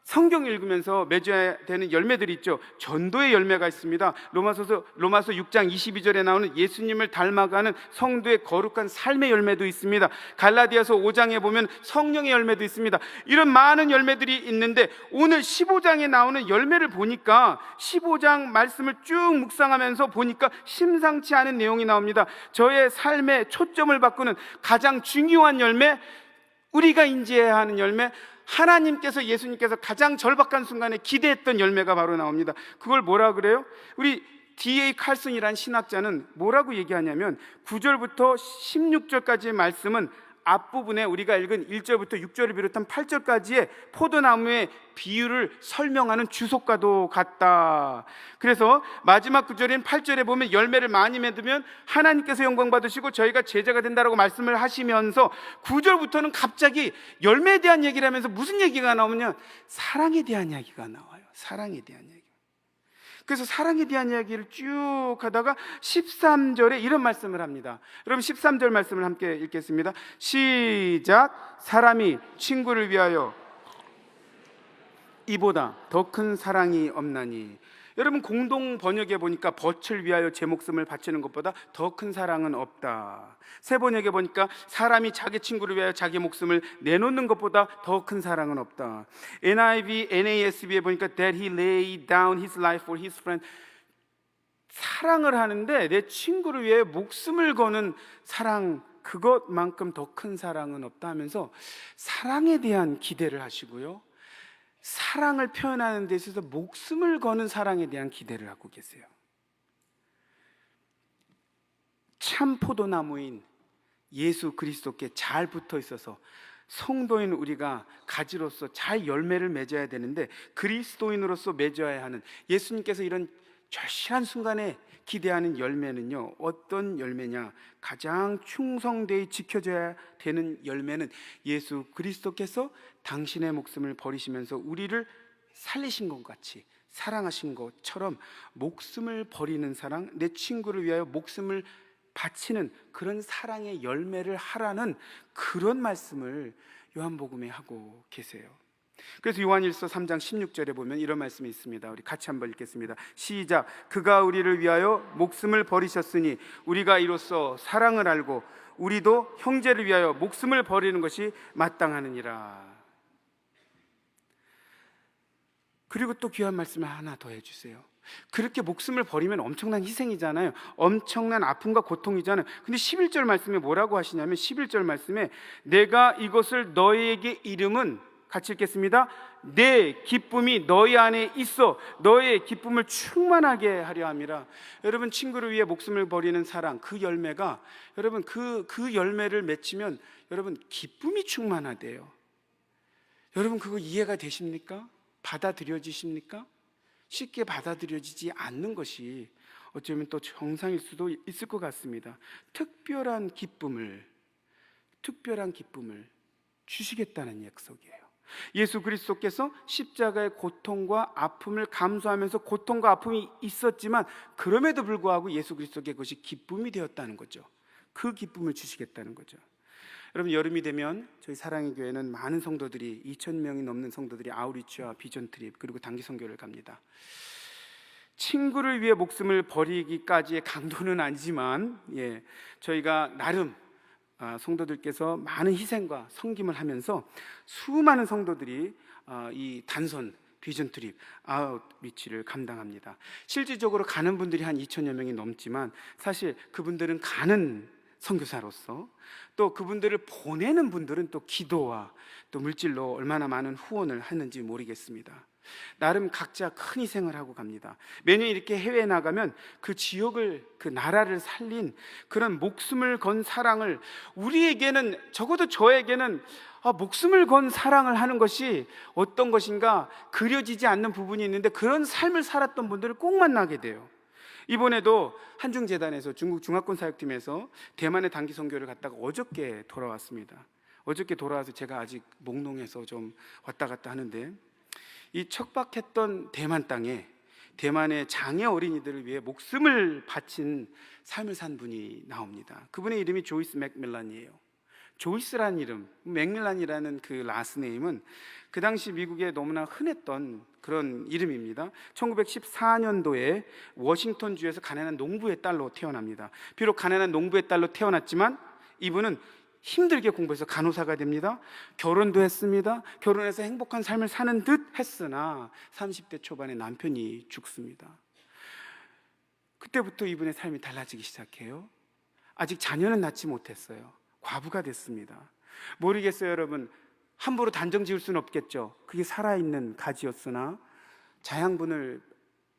성경 읽으면서 맺어야 되는 열매들이 있죠. 전도의 열매가 있습니다. 로마서 6장 22절에 나오는 예수님을 닮아가는 성도의 거룩한 삶의 열매도 있습니다. 갈라디아서 5장에 보면 성령의 열매도 있습니다. 이런 많은 열매들이 있는데 오늘 15장에 나오는 열매를 보니까 15장 말씀을 쭉 묵상하면서 보니까 심상치 않은 내용이 나옵니다. 저의 삶의 초점을 바꾸는 가장 중요한 열매, 우리가 인지해야 하는 열매, 하나님께서, 예수님께서 가장 절박한 순간에 기대했던 열매가 바로 나옵니다. 그걸 뭐라 그래요? 우리 D.A. 칼슨이라는 신학자는 뭐라고 얘기하냐면 9절부터 16절까지의 말씀은 앞부분에 우리가 읽은 1절부터 6절을 비롯한 8절까지의 포도나무의 비유를 설명하는 주석과도 같다. 그래서 마지막 구절인 8절에 보면 열매를 많이 맺으면 하나님께서 영광 받으시고 저희가 제자가 된다라고 말씀을 하시면서 9절부터는 갑자기 열매에 대한 얘기를 하면서 무슨 얘기가 나오냐? 사랑에 대한 이야기가 나와요. 사랑에 대한 이야기. 그래서 사랑에 대한 이야기를 쭉 하다가 13절에 이런 말씀을 합니다. 여러분, 13절 말씀을 함께 읽겠습니다. 시작. 사람이 친구를 위하여 이보다 더 큰 사랑이 없나니. 여러분, 공동 번역에 보니까 벗을 위하여 제 목숨을 바치는 것보다 더 큰 사랑은 없다. 새 번역에 보니까 사람이 자기 친구를 위하여 자기 목숨을 내놓는 것보다 더 큰 사랑은 없다. NIV, NASB에 보니까 that he laid down his life for his friend. 사랑을 하는데 내 친구를 위해 목숨을 거는 사랑, 그것만큼 더 큰 사랑은 없다 하면서 사랑에 대한 기대를 하시고요, 사랑을 표현하는 데 있어서 목숨을 거는 사랑에 대한 기대를 하고 계세요. 참 포도나무인 예수 그리스도께 잘 붙어 있어서 성도인 우리가 가지로서 잘 열매를 맺어야 되는데, 그리스도인으로서 맺어야 하는, 예수님께서 이런 절실한 순간에 기대하는 열매는요, 어떤 열매냐? 가장 충성되이 지켜져야 되는 열매는 예수 그리스도께서 당신의 목숨을 버리시면서 우리를 살리신 것 같이, 사랑하신 것처럼 목숨을 버리는 사랑, 내 친구를 위하여 목숨을 바치는 그런 사랑의 열매를 하라는 그런 말씀을 요한복음에 하고 계세요. 그래서 요한일서 3장 16절에 보면 이런 말씀이 있습니다. 우리 같이 한번 읽겠습니다. 시작. 그가 우리를 위하여 목숨을 버리셨으니 우리가 이로써 사랑을 알고 우리도 형제를 위하여 목숨을 버리는 것이 마땅하느니라. 그리고 또 귀한 말씀을 하나 더 해주세요. 그렇게 목숨을 버리면 엄청난 희생이잖아요. 엄청난 아픔과 고통이잖아요. 근데 11절 말씀에 뭐라고 하시냐면 11절 말씀에 내가 이것을 너희에게 이름은, 같이 읽겠습니다. 내 기쁨이 너희 안에 있어 너의 기쁨을 충만하게 하려 함이라. 여러분, 친구를 위해 목숨을 버리는 사랑, 그 열매가, 여러분 그 열매를 맺히면 여러분 기쁨이 충만하대요. 여러분 그거 이해가 되십니까? 받아들여지십니까? 쉽게 받아들여지지 않는 것이 어쩌면 또 정상일 수도 있을 것 같습니다. 특별한 기쁨을 주시겠다는 약속이에요. 예수 그리스도께서 십자가의 고통과 아픔을 감수하면서 고통과 아픔이 있었지만 그럼에도 불구하고 예수 그리스도께 그것이 기쁨이 되었다는 거죠. 그 기쁨을 주시겠다는 거죠. 여러분, 여름이 되면 저희 사랑의 교회는 많은 성도들이 2,000명이 넘는 성도들이 아우리치와 비전 트립 그리고 단기 선교를 갑니다. 친구를 위해 목숨을 버리기까지의 강도는 아니지만 저희가 나름 성도들께서 많은 희생과 섬김을 하면서 수많은 성도들이 이 단선 비전 트립 아웃리치를 감당합니다. 실질적으로 가는 분들이 한 2,000여 명이 넘지만 사실 그분들은 가는 선교사로서 또 그분들을 보내는 분들은 또 기도와 또 물질로 얼마나 많은 후원을 하는지 모르겠습니다. 나름 각자 큰 희생을 하고 갑니다. 매년 이렇게 해외에 나가면 그 지역을, 그 나라를 살린 그런 목숨을 건 사랑을, 우리에게는, 적어도 저에게는 목숨을 건 사랑을 하는 것이 어떤 것인가 그려지지 않는 부분이 있는데, 그런 삶을 살았던 분들을 꼭 만나게 돼요. 이번에도 한중재단에서 중국 중화권 사역팀에서 대만의 단기 선교를 갔다가 어저께 돌아왔습니다. 어저께 돌아와서 제가 아직 몽롱해서 좀 왔다 갔다 하는데, 이 척박했던 대만 땅에 대만의 장애 어린이들을 위해 목숨을 바친 삶을 산 분이 나옵니다. 그분의 이름이 조이스 맥밀란이에요. 조이스라는 이름, 맥밀란이라는 그 라스네임은 그 당시 미국에 너무나 흔했던 그런 이름입니다. 1914년도에 워싱턴주에서 가난한 농부의 딸로 태어납니다. 비록 가난한 농부의 딸로 태어났지만 이분은 힘들게 공부해서 간호사가 됩니다. 결혼도 했습니다. 결혼해서 행복한 삶을 사는 듯 했으나 30대 초반에 남편이 죽습니다. 그때부터 이분의 삶이 달라지기 시작해요. 아직 자녀는 낳지 못했어요. 과부가 됐습니다. 모르겠어요, 여러분. 함부로 단정 지을 수는 없겠죠. 그게 살아있는 가지였으나 자양분을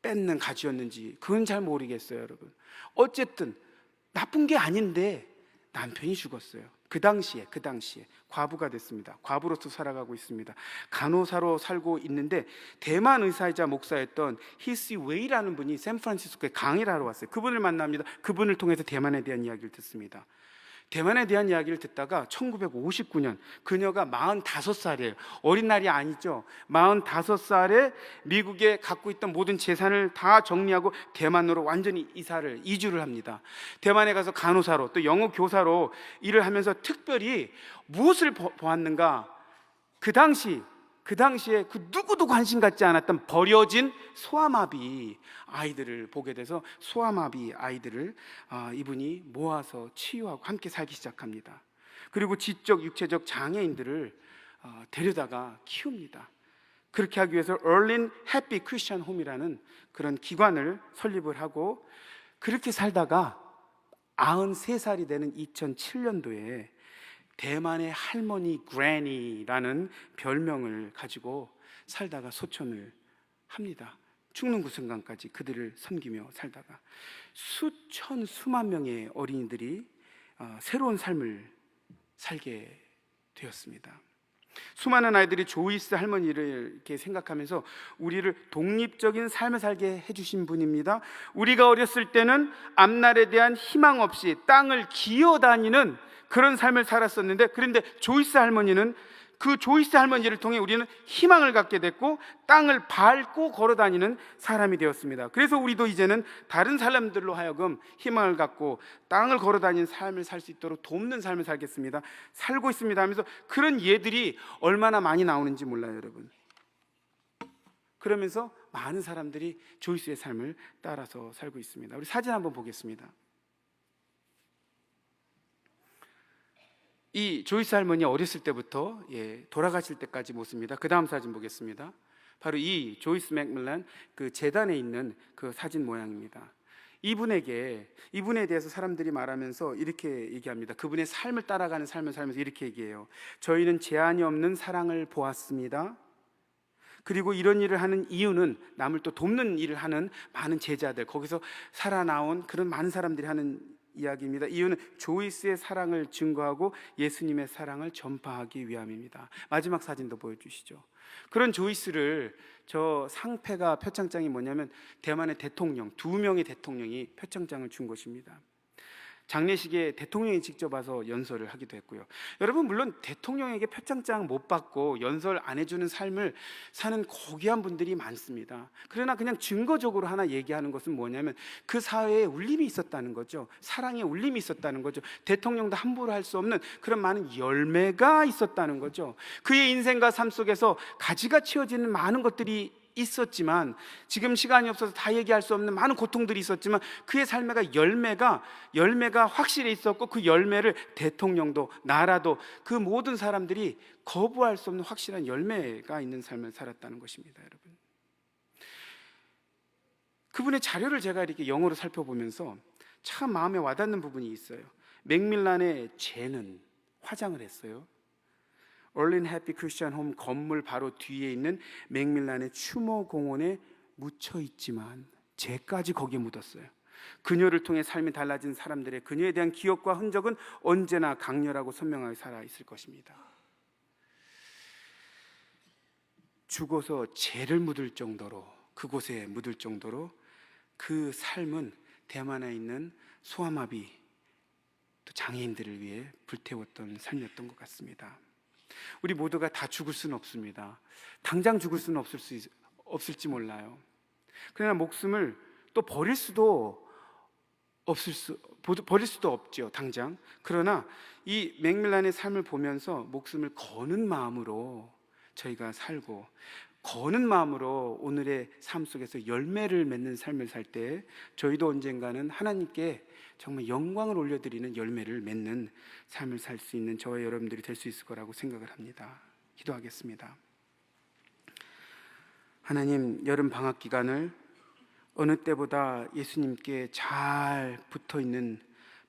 뺏는 가지였는지 그건 잘 모르겠어요, 여러분. 어쨌든 나쁜 게 아닌데 남편이 죽었어요. 그 당시에 과부가 됐습니다. 과부로서 살아가고 있습니다. 간호사로 살고 있는데 대만 의사이자 목사였던 히시 웨이라는 분이 샌프란시스코에 강의를 하러 왔어요. 그분을 만납니다. 그분을 통해서 대만에 대한 이야기를 듣습니다. 대만에 대한 이야기를 듣다가 1959년 그녀가 45살이에요. 어린 날이 아니죠. 45살에 미국에 갖고 있던 모든 재산을 다 정리하고 대만으로 완전히 이주를 합니다. 대만에 가서 간호사로 또 영어 교사로 일을 하면서 특별히 무엇을 보았는가? 그 당시에 그 누구도 관심 갖지 않았던 버려진 소아마비 아이들을 보게 돼서 소아마비 아이들을 이분이 모아서 치유하고 함께 살기 시작합니다. 그리고 지적, 육체적 장애인들을 데려다가 키웁니다. 그렇게 하기 위해서 Earlin Happy Christian Home이라는 그런 기관을 설립을 하고 그렇게 살다가 93살이 되는 2007년도에 대만의 할머니 그래니라는 별명을 가지고 살다가 소천을 합니다. 죽는 그 순간까지 그들을 섬기며 살다가 수만 명의 어린이들이 새로운 삶을 살게 되었습니다. 수많은 아이들이 조이스 할머니를 이렇게 생각하면서 우리를 독립적인 삶을 살게 해주신 분입니다. 우리가 어렸을 때는 앞날에 대한 희망 없이 땅을 기어다니는 그런 삶을 살았었는데, 그런데 조이스 할머니는 그 조이스 할머니를 통해 우리는 희망을 갖게 됐고 땅을 밟고 걸어다니는 사람이 되었습니다. 그래서 우리도 이제는 다른 사람들로 하여금 희망을 갖고 땅을 걸어다니는 삶을 살 수 있도록 돕는 삶을 살겠습니다, 살고 있습니다 하면서 그런 예들이 얼마나 많이 나오는지 몰라요, 여러분. 그러면서 많은 사람들이 조이스의 삶을 따라서 살고 있습니다. 우리 사진 한번 보겠습니다. 이 조이스 할머니 어렸을 때부터 돌아가실 때까지 모습입니다. 그 다음 사진 보겠습니다. 바로 이 조이스 맥밀란 그 재단에 있는 그 사진 모양입니다. 이분에 대해서 사람들이 말하면서 이렇게 얘기합니다. 그분의 삶을 따라가는 삶을 살면서 이렇게 얘기해요. 저희는 제한이 없는 사랑을 보았습니다. 그리고 이런 일을 하는 이유는 남을 또 돕는 일을 하는 많은 제자들, 거기서 살아나온 그런 많은 사람들이 하는 이야기입니다. 이유는 조이스의 사랑을 증거하고 예수님의 사랑을 전파하기 위함입니다. 마지막 사진도 보여주시죠. 그런 조이스를 저 상패가 표창장이 뭐냐면 대만의 대통령, 2명의 대통령이 표창장을 준 것입니다. 장례식에 대통령이 직접 와서 연설을 하기도 했고요. 여러분, 물론 대통령에게 표창장 못 받고 연설 안 해주는 삶을 사는 고귀한 분들이 많습니다. 그러나 그냥 증거적으로 하나 얘기하는 것은 뭐냐면 그 사회에 울림이 있었다는 거죠. 사랑의 울림이 있었다는 거죠. 대통령도 함부로 할 수 없는 그런 많은 열매가 있었다는 거죠. 그의 인생과 삶 속에서 가지가 치워지는 많은 것들이 있었지만, 지금 시간이 없어서 다 얘기할 수 없는 많은 고통들이 있었지만, 그의 삶의 열매가 확실히 있었고, 그 열매를 대통령도 나라도 그 모든 사람들이 거부할 수 없는 확실한 열매가 있는 삶을 살았다는 것입니다. 여러분, 그분의 자료를 제가 이렇게 영어로 살펴보면서 참 마음에 와닿는 부분이 있어요. 맥밀란의 죄는 화장을 했어요. 얼린 해피 크리스천 홈 건물 바로 뒤에 있는 맥밀란의 추모 공원에 묻혀 있지만 죄까지 거기에 묻었어요. 그녀를 통해 삶이 달라진 사람들의 그녀에 대한 기억과 흔적은 언제나 강렬하고 선명하게 살아 있을 것입니다. 죽어서 죄를 묻을 정도로, 그곳에 묻을 정도로 그 삶은 대만에 있는 소아마비 또 장애인들을 위해 불태웠던 삶이었던 것 같습니다. 우리 모두가 다 죽을 수는 없습니다. 당장 죽을 수는 없을지 몰라요. 그러나 목숨을 또 버릴 수도 없죠, 당장. 그러나 이 맥밀란의 삶을 보면서 목숨을 거는 마음으로 저희가 살고, 거는 마음으로 오늘의 삶 속에서 열매를 맺는 삶을 살 때 저희도 언젠가는 하나님께 정말 영광을 올려드리는 열매를 맺는 삶을 살 수 있는 저와 여러분들이 될 수 있을 거라고 생각을 합니다. 기도하겠습니다. 하나님, 여름 방학 기간을 어느 때보다 예수님께 잘 붙어있는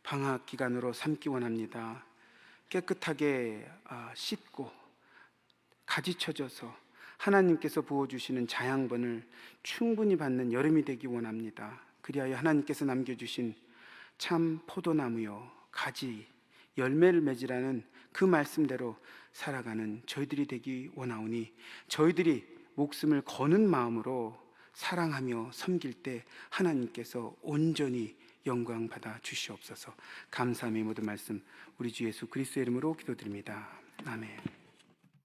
방학 기간으로 삼기 원합니다. 깨끗하게 씻고 가지쳐져서 하나님께서 부어주시는 자양분을 충분히 받는 여름이 되기 원합니다. 그리하여 하나님께서 남겨주신 참 포도나무요 가지 열매를 맺으라는 그 말씀대로 살아가는 저희들이 되기 원하오니, 저희들이 목숨을 거는 마음으로 사랑하며 섬길 때 하나님께서 온전히 영광 받아 주시옵소서. 감사함의 모든 말씀 우리 주 예수 그리스도의 이름으로 기도드립니다. 아멘.